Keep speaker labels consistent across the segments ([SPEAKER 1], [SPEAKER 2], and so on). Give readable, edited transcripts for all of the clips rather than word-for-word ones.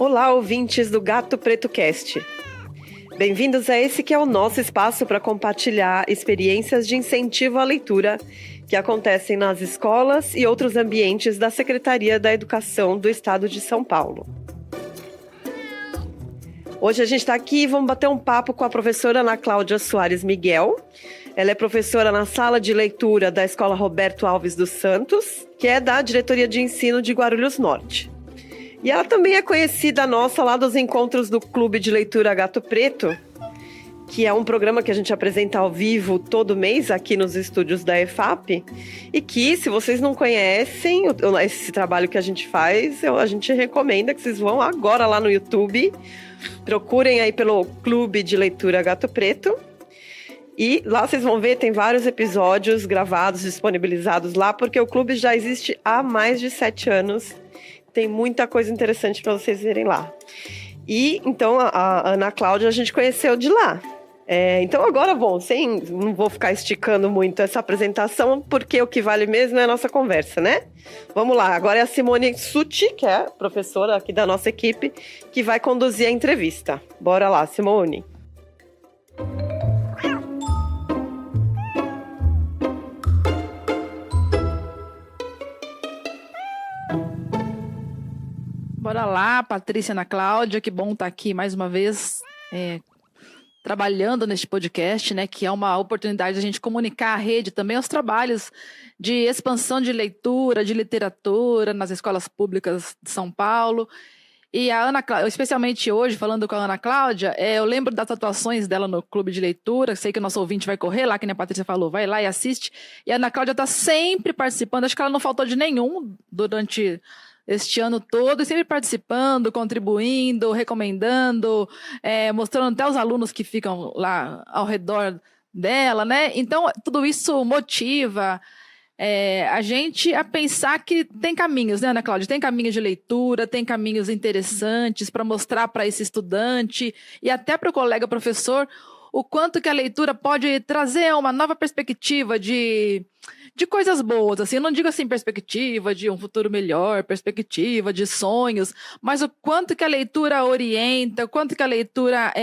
[SPEAKER 1] Olá, ouvintes do Gato Preto Cast. Bem-vindos a esse que é o nosso espaço para compartilhar experiências de incentivo à leitura que acontecem nas escolas e outros ambientes da Secretaria da Educação do Estado de São Paulo. Hoje a gente está aqui e vamos bater um papo com a professora Ana Cláudia Soares Miguel. Ela é professora na sala de leitura da Escola Roberto Alves dos Santos, que é da Diretoria de Ensino de Guarulhos Norte. E ela também é conhecida nossa lá dos encontros do Clube de Leitura Gato Preto, que é um programa que a gente apresenta ao vivo todo mês aqui nos estúdios da EFAP, e que, se vocês não conhecem esse trabalho que a gente faz, a gente recomenda que vocês vão agora lá no YouTube, procurem aí pelo Clube de Leitura Gato Preto, e lá vocês vão ver, tem vários episódios gravados, disponibilizados lá, porque o clube já existe há mais de 7 anos. Tem muita coisa interessante para vocês verem lá. E, então, a Ana Cláudia a gente conheceu de lá. Então, agora, não vou ficar esticando muito essa apresentação, porque o que vale mesmo é a nossa conversa, né? Vamos lá, agora é a Simone Sutti, que é professora aqui da nossa equipe, que vai conduzir a entrevista. Bora lá, Simone.
[SPEAKER 2] Bora lá, Patrícia, Ana Cláudia, que bom estar aqui mais uma vez trabalhando neste podcast, né, que é uma oportunidade de a gente comunicar à rede também os trabalhos de expansão de leitura, de literatura nas escolas públicas de São Paulo. E a Ana Cláudia, especialmente hoje, falando com a Ana Cláudia, eu lembro das atuações dela no Clube de Leitura, sei que o nosso ouvinte vai correr lá, que nem a Patrícia falou, vai lá e assiste. E a Ana Cláudia está sempre participando, acho que ela não faltou de nenhum durante este ano todo, sempre participando, contribuindo, recomendando, mostrando até os alunos que ficam lá ao redor dela, né? Então, tudo isso motiva a gente a pensar que tem caminhos, né, Ana Cláudia? Tem caminhos de leitura, tem caminhos interessantes para mostrar para esse estudante e até para o colega professor o quanto que a leitura pode trazer uma nova perspectiva de coisas boas, assim, eu não digo assim perspectiva de um futuro melhor, perspectiva de sonhos, mas o quanto que a leitura orienta, o quanto que a leitura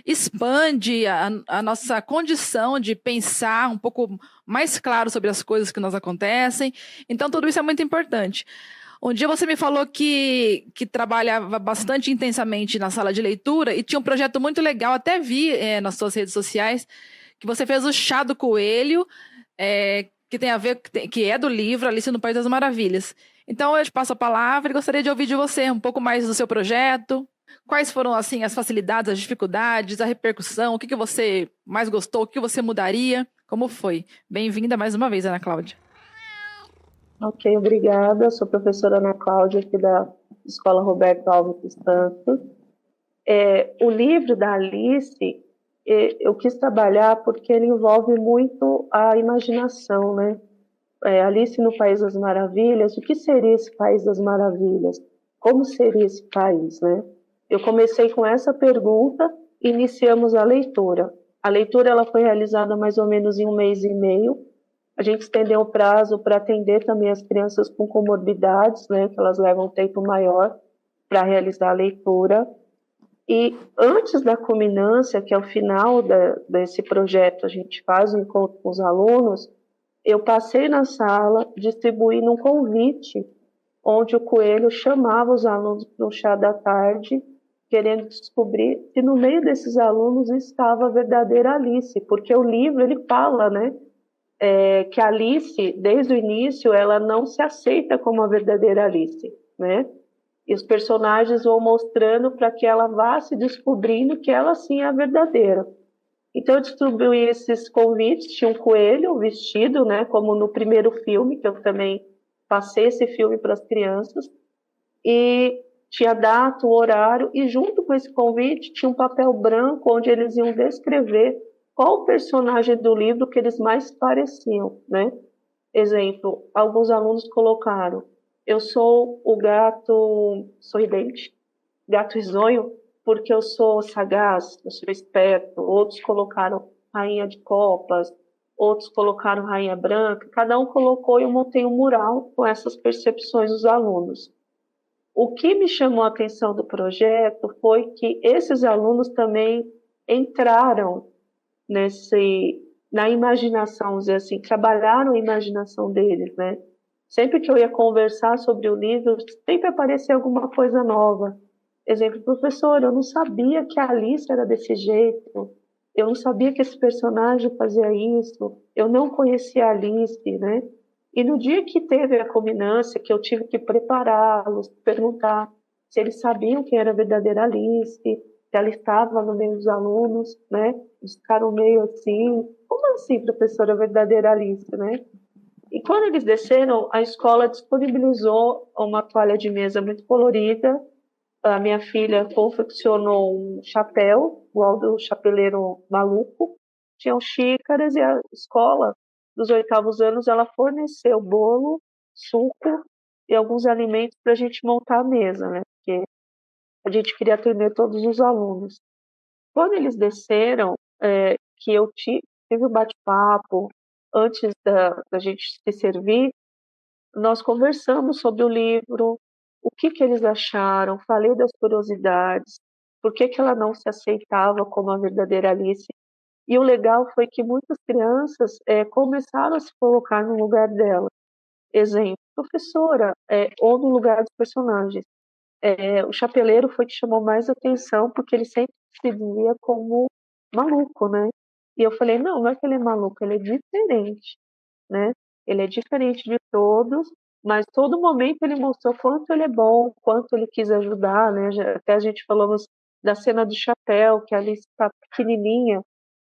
[SPEAKER 2] expande a nossa condição de pensar um pouco mais claro sobre as coisas que nos acontecem. Então, tudo isso é muito importante. Um dia você me falou que trabalhava bastante intensamente na sala de leitura e tinha um projeto muito legal, até vi nas suas redes sociais, que você fez o Chá do Coelho, que tem a ver, que é do livro Alice no País das Maravilhas. Então eu te passo a palavra e gostaria de ouvir de você um pouco mais do seu projeto. Quais foram, assim, as facilidades, as dificuldades, a repercussão, o que você mais gostou, o que você mudaria, como foi? Bem-vinda mais uma vez, Ana Cláudia.
[SPEAKER 3] Ok, obrigada. Eu sou a professora Ana Cláudia, aqui da Escola Roberto Alves dos Santos. O livro da Alice, eu quis trabalhar porque ele envolve muito a imaginação, né? Alice no País das Maravilhas, o que seria esse País das Maravilhas? Como seria esse país, né? Eu comecei com essa pergunta e iniciamos a leitura. A leitura ela foi realizada mais ou menos em 1 mês e meio. A gente estendeu o prazo para atender também as crianças com comorbidades, né, que elas levam um tempo maior para realizar a leitura. E antes da culminância, que é o final desse projeto, a gente faz um encontro com os alunos, eu passei na sala distribuindo um convite, onde o coelho chamava os alunos para um chá da tarde, querendo descobrir se no meio desses alunos estava a verdadeira Alice, porque o livro ele fala, né, que a Alice, desde o início, ela não se aceita como a verdadeira Alice, né? E os personagens vão mostrando para que ela vá se descobrindo que ela sim é a verdadeira. Então eu distribuí esses convites, tinha um coelho vestido, né, como no primeiro filme, que eu também passei esse filme para as crianças, e tinha data, o horário, e junto com esse convite tinha um papel branco onde eles iam descrever qual o personagem do livro que eles mais pareciam, né? Exemplo, alguns alunos colocaram: eu sou o gato sorridente, gato risonho, porque eu sou sagaz, eu sou esperto. Outros colocaram rainha de copas, outros colocaram rainha branca. Cada um colocou e eu montei um mural com essas percepções dos alunos. O que me chamou a atenção do projeto foi que esses alunos também entraram na imaginação, vamos dizer assim, trabalharam a imaginação deles, né? Sempre que eu ia conversar sobre o livro, sempre aparecia alguma coisa nova. Exemplo, professor, eu não sabia que a Alice era desse jeito, eu não sabia que esse personagem fazia isso, eu não conhecia a Alice, né? E no dia que teve a culminância, que eu tive que prepará-los, perguntar se eles sabiam quem era a verdadeira Alice, se ela estava no meio dos alunos, né? Eles ficaram meio assim, como assim, professora, a verdadeira Alice, né? E quando eles desceram, a escola disponibilizou uma toalha de mesa muito colorida. A minha filha confeccionou um chapéu, igual do chapeleiro maluco. Tinham xícaras e a escola dos 8º anos ela forneceu bolo, suco e alguns alimentos para a gente montar a mesa, né? Porque a gente queria atender todos os alunos. Quando eles desceram, que eu tive um bate-papo antes da gente se servir, nós conversamos sobre o livro, o que eles acharam, falei das curiosidades, por que ela não se aceitava como a verdadeira Alice. E o legal foi que muitas crianças começaram a se colocar no lugar dela. Exemplo, professora, ou no lugar dos personagens. O chapeleiro foi que chamou mais atenção, porque ele sempre se via como maluco, né? E eu falei, não é que ele é maluco, ele é diferente, né? Ele é diferente de todos, mas todo momento ele mostrou quanto ele é bom, quanto ele quis ajudar, né? Até a gente falamos da cena do chapéu, que a Alice está pequenininha,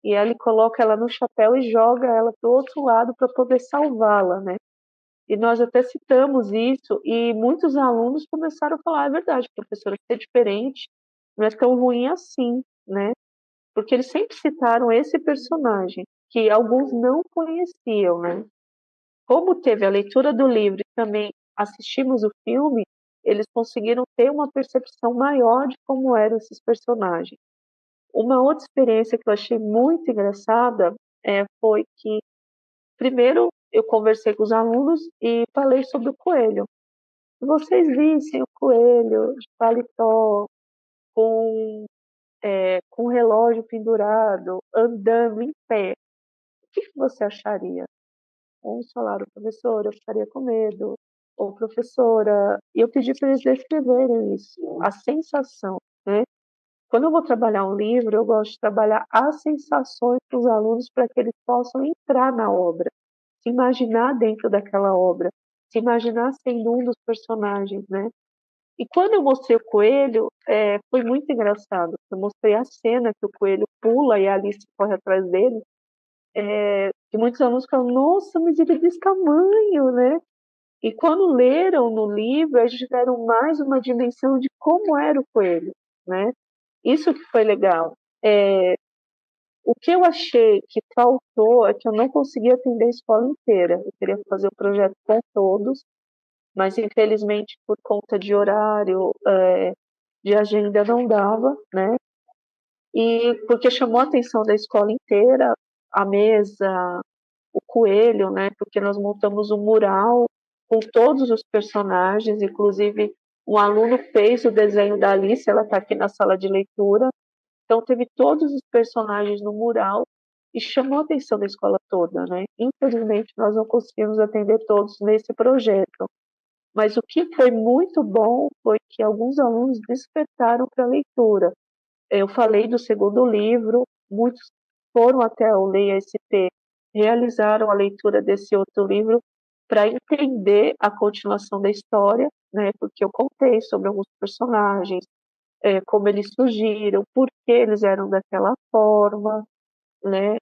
[SPEAKER 3] e ele coloca ela no chapéu e joga ela do outro lado para poder salvá-la, né? E nós até citamos isso, e muitos alunos começaram a falar, é verdade, professora, ser diferente não é tão ruim assim, né? Porque eles sempre citaram esse personagem, que alguns não conheciam, né? Como teve a leitura do livro e também assistimos o filme, eles conseguiram ter uma percepção maior de como eram esses personagens. Uma outra experiência que eu achei muito engraçada foi que, primeiro, eu conversei com os alunos e falei sobre o coelho. Se vocês vissem o coelho de paletó, com o relógio pendurado, andando em pé, o que você acharia? Uns falaram, professora, eu ficaria com medo. Ou professora, e eu pedi para eles descreverem isso, a sensação, né? Quando eu vou trabalhar um livro, eu gosto de trabalhar as sensações para os alunos para que eles possam entrar na obra, se imaginar dentro daquela obra, se imaginar sendo um dos personagens, né? E quando eu mostrei o coelho, foi muito engraçado. Eu mostrei a cena que o coelho pula e a Alice corre atrás dele. E muitos alunos falam, nossa, mas ele é desse tamanho, né? E quando leram no livro, eles tiveram mais uma dimensão de como era o coelho, né? Isso que foi legal. O que eu achei que faltou é que eu não consegui atender a escola inteira. Eu queria fazer o projeto com todos, mas infelizmente por conta de horário, de agenda não dava, né? E porque chamou a atenção da escola inteira, a mesa, o coelho, né? Porque nós montamos um mural com todos os personagens, inclusive um aluno fez o desenho da Alice, ela está aqui na sala de leitura. Então teve todos os personagens no mural e chamou a atenção da escola toda, né? Infelizmente nós não conseguimos atender todos nesse projeto, mas o que foi muito bom foi que alguns alunos despertaram para a leitura. Eu falei do segundo livro, muitos foram até o Leia SP, realizaram a leitura desse outro livro para entender a continuação da história, né? Porque eu contei sobre alguns personagens, como eles surgiram, por que eles eram daquela forma, né?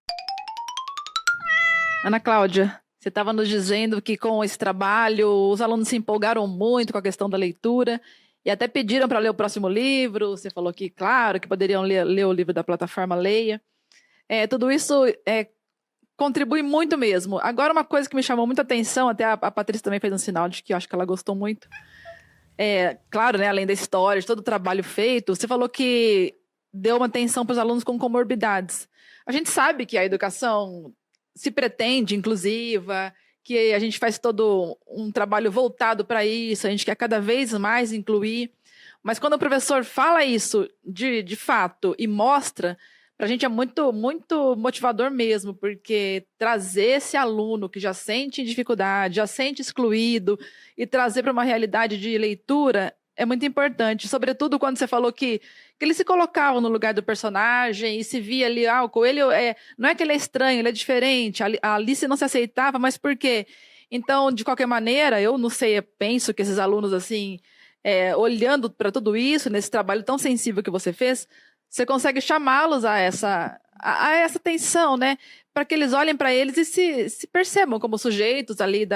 [SPEAKER 2] Ana Cláudia, você estava nos dizendo que com esse trabalho os alunos se empolgaram muito com a questão da leitura e até pediram para ler o próximo livro. Você falou que, claro, que poderiam ler o livro da plataforma Leia. Tudo isso contribui muito mesmo. Agora, uma coisa que me chamou muita atenção, até a Patrícia também fez um sinal de que eu acho que ela gostou muito. Claro, né, além da história, de todo o trabalho feito, você falou que deu uma atenção para os alunos com comorbidades. A gente sabe que a educação se pretende inclusiva, que a gente faz todo um trabalho voltado para isso, a gente quer cada vez mais incluir. Mas quando o professor fala isso de fato e mostra, para a gente é muito, muito motivador mesmo, porque trazer esse aluno que já sente dificuldade, já sente excluído, e trazer para uma realidade de leitura é muito importante. Sobretudo quando você falou que ele se colocava no lugar do personagem e se via ali, o Coelho não é que ele é estranho, ele é diferente, a Alice não se aceitava, mas por quê? Então, de qualquer maneira, eu não sei, eu penso que esses alunos assim, olhando para tudo isso, nesse trabalho tão sensível que você fez, você consegue chamá-los a essa atenção, né? Para que eles olhem para eles e se percebam como sujeitos ali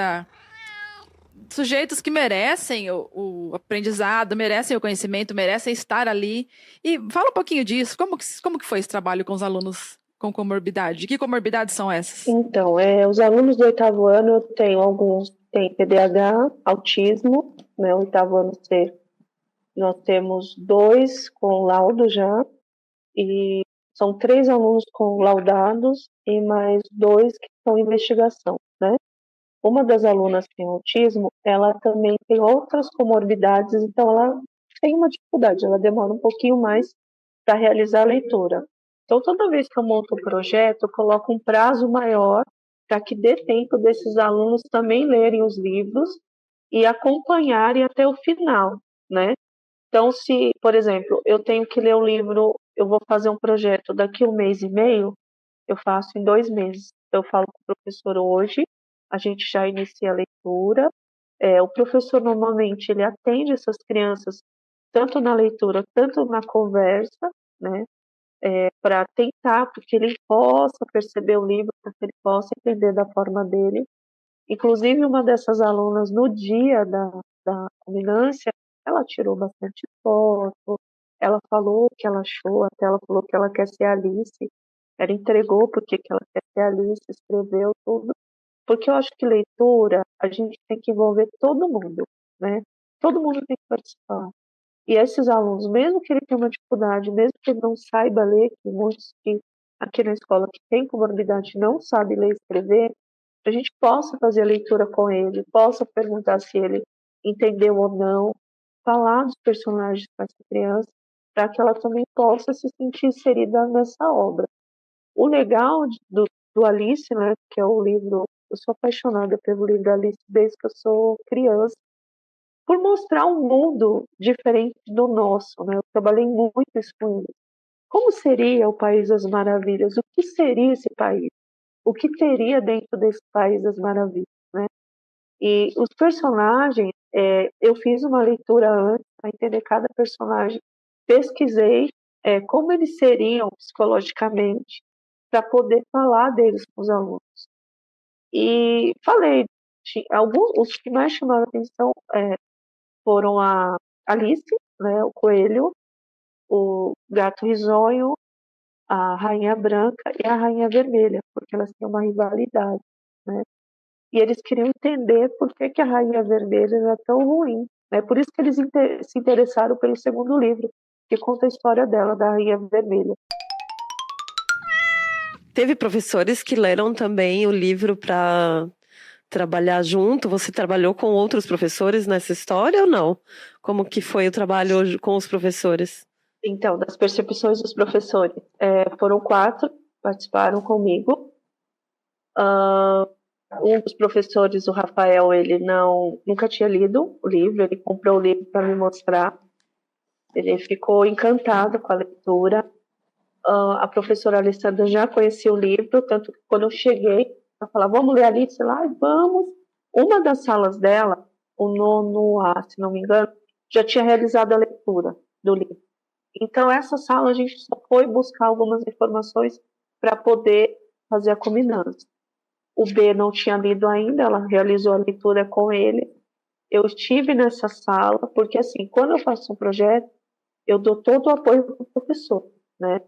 [SPEAKER 2] sujeitos que merecem o aprendizado, merecem o conhecimento, merecem estar ali. E fala um pouquinho disso, como que foi esse trabalho com os alunos com comorbidade? Que comorbidades são essas?
[SPEAKER 3] Então, os alunos do 8º ano, eu tenho alguns que têm TDAH, autismo, né? O 8º ano C, nós temos 2 com laudo já, e são 3 alunos com laudados e mais 2 que estão em investigação, né? Uma das alunas que tem autismo, ela também tem outras comorbidades, então ela tem uma dificuldade, ela demora um pouquinho mais para realizar a leitura. Então, toda vez que eu monto um projeto, eu coloco um prazo maior para que dê tempo desses alunos também lerem os livros e acompanharem até o final, né? Então, se, por exemplo, eu tenho que ler o livro, eu vou fazer um projeto daqui 1 mês e meio, eu faço em 2 meses. Eu falo com o professor hoje, a gente já inicia a leitura. O professor, normalmente, ele atende essas crianças tanto na leitura, tanto na conversa, né? Para tentar, porque ele possa perceber o livro, para que ele possa entender da forma dele. Inclusive, uma dessas alunas, no dia da culminância, ela tirou bastante foto, ela falou o que ela achou, até ela falou que ela quer ser Alice, ela entregou porque que ela quer ser Alice, escreveu tudo, porque eu acho que leitura, a gente tem que envolver todo mundo, né? Todo mundo tem que participar. E esses alunos, mesmo que ele tenha uma dificuldade, mesmo que ele não saiba ler, que muitos que aqui na escola que tem comorbidade não sabe ler e escrever, a gente possa fazer a leitura com ele, possa perguntar se ele entendeu ou não, falar dos personagens com essa criança, para que ela também possa se sentir inserida nessa obra. O legal do Alice, né, que é o livro, eu sou apaixonada pelo livro Alice desde que eu sou criança, por mostrar um mundo diferente do nosso, né? Eu trabalhei muito isso com eles. Como seria o País das Maravilhas? O que seria esse país? O que teria dentro desse País das Maravilhas, né? E os personagens, eu fiz uma leitura antes para entender cada personagem, pesquisei como eles seriam psicologicamente para poder falar deles com os alunos. E falei, alguns, os que mais chamaram a atenção foram a Alice, né, o coelho, o gato risonho, a rainha branca e a rainha vermelha, porque elas têm uma rivalidade, né? E eles queriam entender por que a rainha vermelha era tão ruim, né? Por isso que eles se interessaram pelo segundo livro, que conta a história dela, da rainha vermelha.
[SPEAKER 1] Teve professores que leram também o livro para trabalhar junto? Você trabalhou com outros professores nessa história ou não? Como que foi o trabalho com os professores?
[SPEAKER 3] Então, das percepções dos professores, foram 4, participaram comigo. Um dos professores, o Rafael, ele nunca tinha lido o livro, ele comprou o livro para me mostrar. Ele ficou encantado com a leitura. A professora Alessandra já conhecia o livro, tanto que quando eu cheguei, ela falava, vamos ler Alice lá? Vamos. Uma das salas dela, o 9º A, se não me engano, já tinha realizado a leitura do livro. Então, essa sala a gente só foi buscar algumas informações para poder fazer a combinância. O B não tinha lido ainda, ela realizou a leitura com ele. Eu estive nessa sala, porque assim, quando eu faço um projeto, eu dou todo o apoio para o professor, né?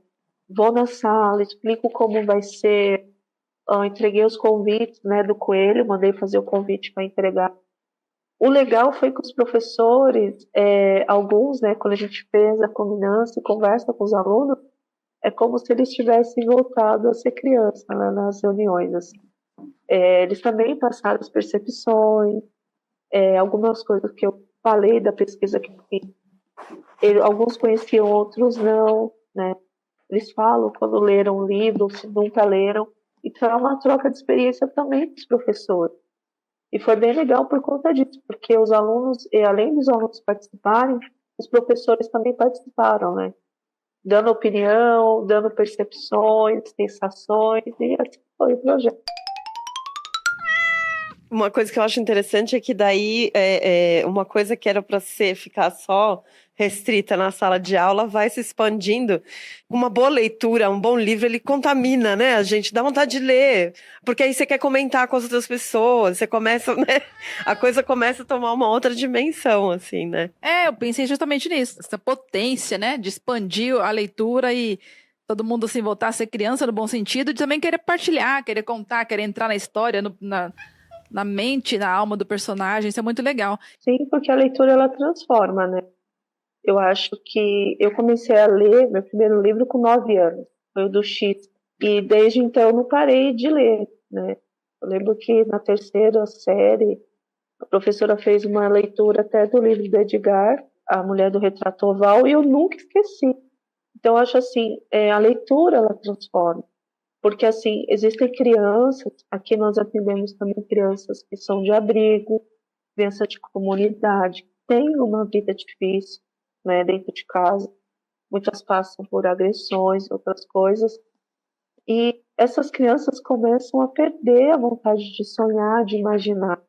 [SPEAKER 3] Vou na sala, explico como vai ser, entreguei os convites, né, do coelho, mandei fazer o convite para entregar. O legal foi que os professores, alguns, né, quando a gente fez a combinância e conversa com os alunos, é como se eles tivessem voltado a ser criança, né, nas reuniões, assim. Eles também passaram as percepções, algumas coisas que eu falei da pesquisa que eu fiz. Alguns conheciam, outros não, né? Eles falam quando leram o livro, se nunca leram. Então é uma troca de experiência também com os professores. E foi bem legal por conta disso, porque os alunos, além dos alunos participarem, os professores também participaram, né? Dando opinião, dando percepções, sensações, e assim foi o projeto.
[SPEAKER 1] Uma coisa que eu acho interessante é que daí uma coisa que era para ficar só restrita na sala de aula vai se expandindo. Uma boa leitura, um bom livro, ele contamina, né? A gente dá vontade de ler, porque aí você quer comentar com as outras pessoas, você começa, né? A coisa começa a tomar uma outra dimensão, assim, né?
[SPEAKER 2] Eu pensei justamente nisso, essa potência, né, de expandir a leitura e todo mundo assim voltar a ser criança no bom sentido, de também querer partilhar, querer contar, querer entrar na história, na mente, na alma do personagem. Isso é muito legal.
[SPEAKER 3] Sim, porque a leitura ela transforma, né? Eu acho que eu comecei a ler meu primeiro livro com 9 anos, foi o do X, e desde então eu não parei de ler, né? Eu lembro que na terceira série a professora fez uma leitura até do livro do Edgar, A Mulher do Retrato Oval, e eu nunca esqueci. Então eu acho assim, a leitura ela transforma, porque assim existem crianças, aqui nós atendemos também crianças que são de abrigo, criança de comunidade, que têm uma vida difícil, né, dentro de casa. Muitas passam por agressões, outras coisas. E essas crianças começam a perder a vontade de sonhar, de imaginar.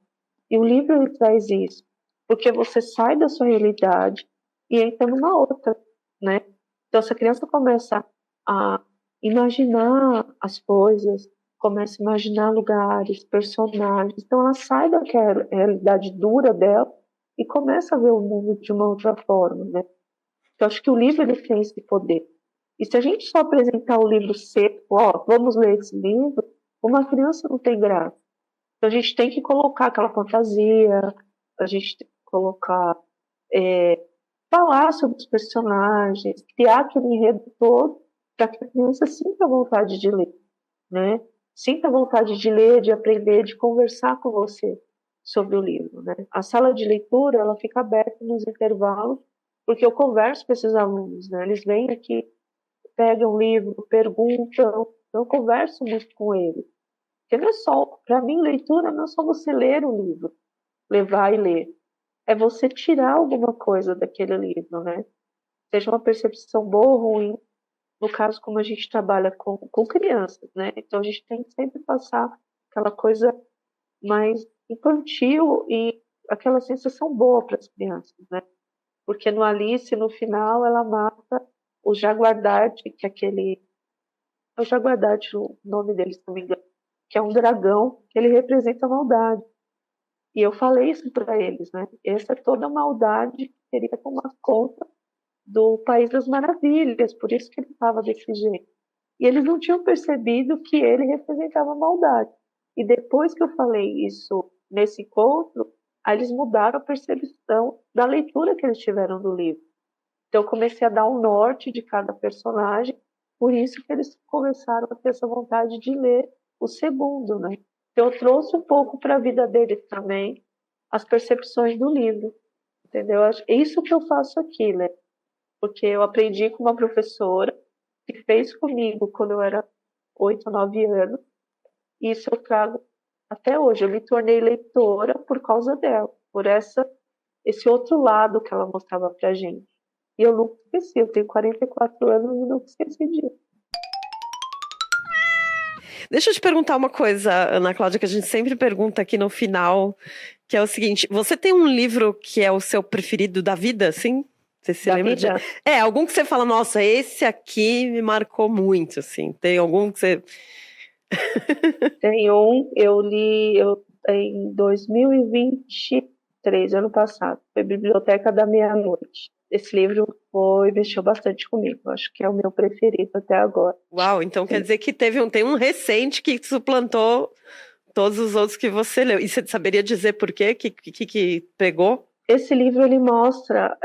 [SPEAKER 3] E o livro ele traz isso, porque você sai da sua realidade e entra numa outra, né? Então essa criança começa a imaginar as coisas, começa a imaginar lugares, personagens. Então ela sai daquela realidade dura dela e começa a ver o mundo de uma outra forma, né? Então acho que o livro ele tem esse poder. E se a gente só apresentar o livro seco, vamos ler esse livro, uma criança não tem graça. Então a gente tem que colocar aquela fantasia, a gente tem que colocar, falar sobre os personagens, criar aquele enredo todo para que a criança sinta vontade de ler, né? Sinta vontade de ler, de aprender, de conversar com você sobre o livro, né? A sala de leitura, ela fica aberta nos intervalos, porque eu converso com esses alunos, né? Eles vêm aqui, pegam o livro, perguntam, eu converso muito com eles. Porque não é só, para mim, leitura não é só você ler o livro, levar e ler. É você tirar alguma coisa daquele livro, né? Seja uma percepção boa ou ruim. No caso, como a gente trabalha com crianças, né? Então a gente tem que sempre passar aquela coisa mais infantil e aquela sensação boa para as crianças, né? Porque no Alice, no final, ela mata o Jaguardarte, que é aquele... É o Jaguardarte, o nome dele, se não me engano, que é um dragão, que ele representa a maldade. E eu falei isso para eles, né? Essa é toda a maldade que queria tomar conta do País das Maravilhas, por isso que ele estava desse jeito. E eles não tinham percebido que ele representava a maldade. E depois que eu falei isso nesse encontro, aí eles mudaram a percepção da leitura que eles tiveram do livro. Então eu comecei a dar um norte de cada personagem, por isso que eles começaram a ter essa vontade de ler o segundo, né? Então eu trouxe um pouco para a vida deles também as percepções do livro, entendeu? É isso que eu faço aqui, né? Porque eu aprendi com uma professora que fez comigo quando eu era 8, 9 anos, e isso eu trago até hoje. Eu me tornei leitora por causa dela, por esse outro lado que ela mostrava pra gente. E eu nunca esqueci, eu tenho 44 anos e nunca esqueci disso.
[SPEAKER 1] Deixa eu te perguntar uma coisa, Ana Cláudia, que a gente sempre pergunta aqui no final, que é o seguinte: você tem um livro que é o seu preferido da vida, assim? Você se
[SPEAKER 3] Da
[SPEAKER 1] lembra
[SPEAKER 3] vida?
[SPEAKER 1] algum que você fala, nossa, esse aqui me marcou muito, assim. Tem algum que você...
[SPEAKER 3] Tem eu li em 2023, ano passado, foi Biblioteca da Meia-Noite. Esse livro mexeu bastante comigo, acho que é o meu preferido até agora.
[SPEAKER 1] Uau, então quer dizer que tem um recente que suplantou todos os outros que você leu. E você saberia dizer por quê? Que pegou?
[SPEAKER 3] Esse livro ele mostra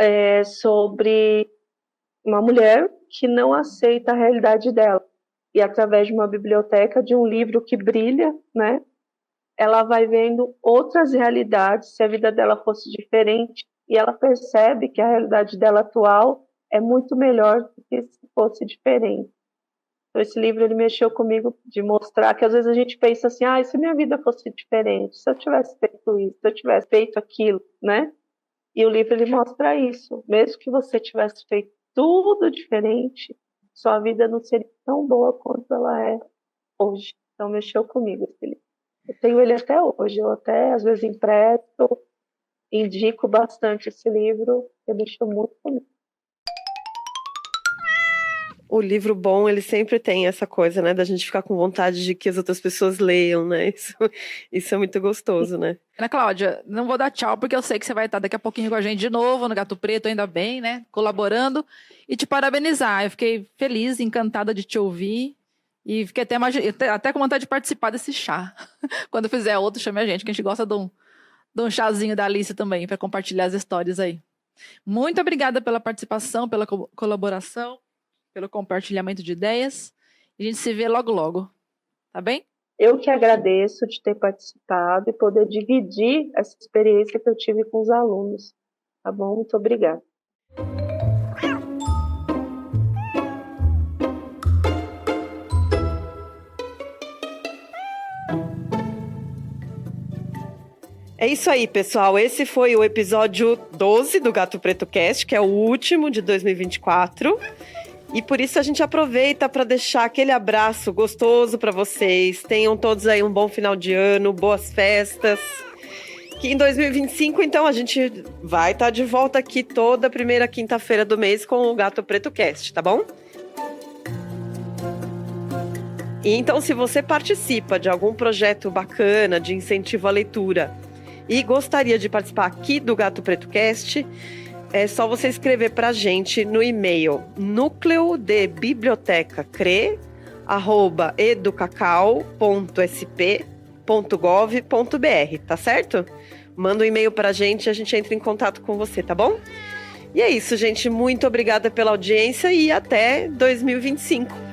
[SPEAKER 3] sobre uma mulher que não aceita a realidade dela. E através de uma biblioteca, de um livro que brilha, né? ela vai vendo outras realidades, se a vida dela fosse diferente, e ela percebe que a realidade dela atual é muito melhor do que se fosse diferente. Então, esse livro ele mexeu comigo de mostrar que às vezes a gente pensa assim, e se minha vida fosse diferente, se eu tivesse feito isso, se eu tivesse feito aquilo, né? E o livro ele mostra isso. Mesmo que você tivesse feito tudo diferente, sua vida não seria tão boa quanto ela é hoje. Então, mexeu comigo esse livro. Eu tenho ele até hoje. Eu até, às vezes, empresto, indico bastante esse livro, que mexeu muito comigo.
[SPEAKER 1] O livro bom, ele sempre tem essa coisa, né? Da gente ficar com vontade de que as outras pessoas leiam, né? Isso é muito gostoso, né?
[SPEAKER 2] Ana Cláudia, não vou dar tchau, porque eu sei que você vai estar daqui a pouquinho com a gente de novo, no Gato Preto, ainda bem, né? Colaborando. E te parabenizar. Eu fiquei feliz, encantada de te ouvir. E fiquei até com vontade de participar desse chá. Quando fizer outro, chame a gente, que a gente gosta de um chazinho da Alice também, para compartilhar as histórias aí. Muito obrigada pela participação, pela colaboração, pelo compartilhamento de ideias. A gente se vê logo, logo. Tá bem?
[SPEAKER 3] Eu que agradeço de ter participado e poder dividir essa experiência que eu tive com os alunos. Tá bom? Muito obrigada.
[SPEAKER 1] É isso aí, pessoal. Esse foi o episódio 12 do Gato Preto Cast, que é o último de 2024. E por isso a gente aproveita para deixar aquele abraço gostoso para vocês. Tenham todos aí um bom final de ano, boas festas. Que em 2025, então, a gente vai estar de volta aqui toda primeira quinta-feira do mês com o Gato Preto Cast, tá bom? E então, se você participa de algum projeto bacana de incentivo à leitura e gostaria de participar aqui do Gato Preto Cast, é só você escrever para a gente no e-mail nucleodebibliotecacre@educacau.sp.gov.br, tá certo? Manda um e-mail para a gente entra em contato com você, tá bom? E é isso, gente. Muito obrigada pela audiência e até 2025.